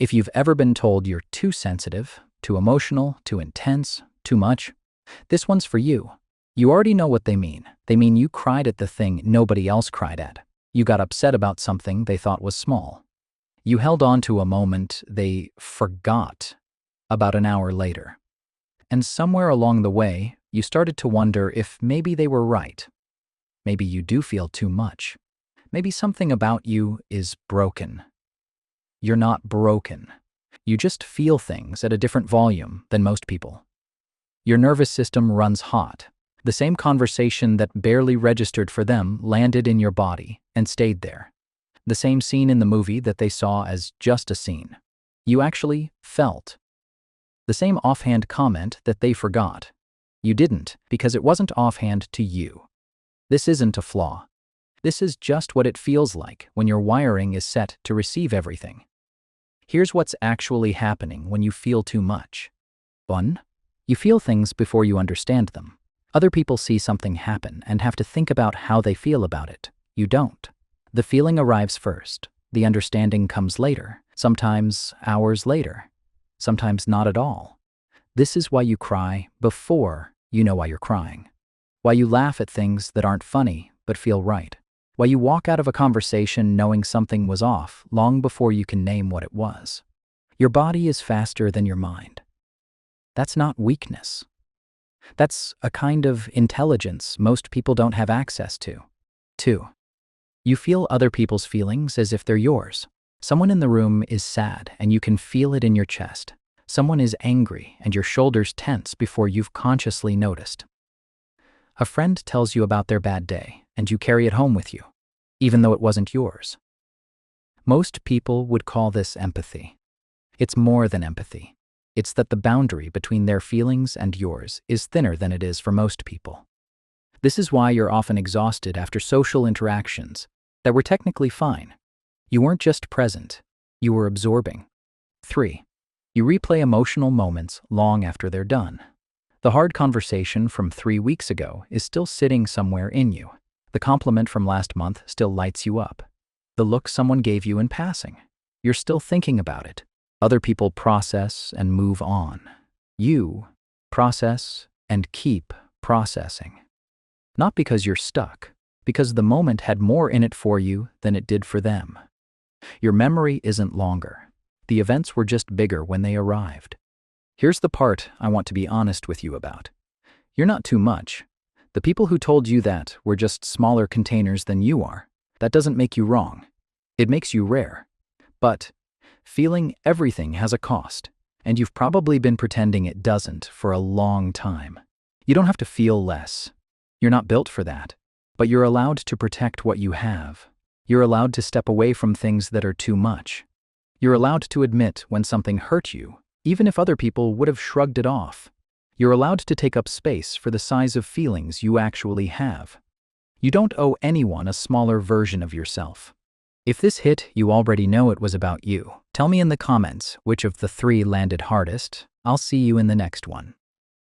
If you've ever been told you're too sensitive, too emotional, too intense, too much, this one's for you. You already know what they mean. They mean you cried at the thing nobody else cried at. You got upset about something they thought was small. You held on to a moment they forgot about an hour later. And somewhere along the way, you started to wonder if maybe they were right. Maybe you do feel too much. Maybe something about you is broken. You're not broken. You just feel things at a different volume than most people. Your nervous system runs hot. The same conversation that barely registered for them landed in your body and stayed there. The same scene in the movie that they saw as just a scene. You actually felt. The same offhand comment that they forgot. You didn't because it wasn't offhand to you. This isn't a flaw. This is just what it feels like when your wiring is set to receive everything. Here's what's actually happening when you feel too much. 1. You feel things before you understand them. Other people see something happen and have to think about how they feel about it. You don't. The feeling arrives first. The understanding comes later, sometimes hours later, sometimes not at all. This is why you cry before you know why you're crying. Why you laugh at things that aren't funny but feel right. Why you walk out of a conversation knowing something was off long before you can name what it was. Your body is faster than your mind. That's not weakness. That's a kind of intelligence most people don't have access to. 2. You feel other people's feelings as if they're yours. Someone in the room is sad and you can feel it in your chest. Someone is angry and your shoulders tense before you've consciously noticed. A friend tells you about their bad day and you carry it home with you, even though it wasn't yours. Most people would call this empathy. It's more than empathy. It's that the boundary between their feelings and yours is thinner than it is for most people. This is why you're often exhausted after social interactions that were technically fine. You weren't just present, you were absorbing. 3. You replay emotional moments long after they're done. The hard conversation from 3 weeks ago is still sitting somewhere in you. The compliment from last month still lights you up. The look someone gave you in passing, you're still thinking about it. Other people process and move on. You process and keep processing. Not because you're stuck, because the moment had more in it for you than it did for them. Your memory isn't longer. The events were just bigger when they arrived. Here's the part I want to be honest with you about. You're not too much. The people who told you that were just smaller containers than you are. That doesn't make you wrong. It makes you rare. But feeling everything has a cost, and you've probably been pretending it doesn't for a long time. You don't have to feel less. You're not built for that. But you're allowed to protect what you have. You're allowed to step away from things that are too much. You're allowed to admit when something hurt you, even if other people would have shrugged it off. You're allowed to take up space for the size of feelings you actually have. You don't owe anyone a smaller version of yourself. If this hit, you already know it was about you. Tell me in the comments which of the 3 landed hardest. I'll see you in the next one.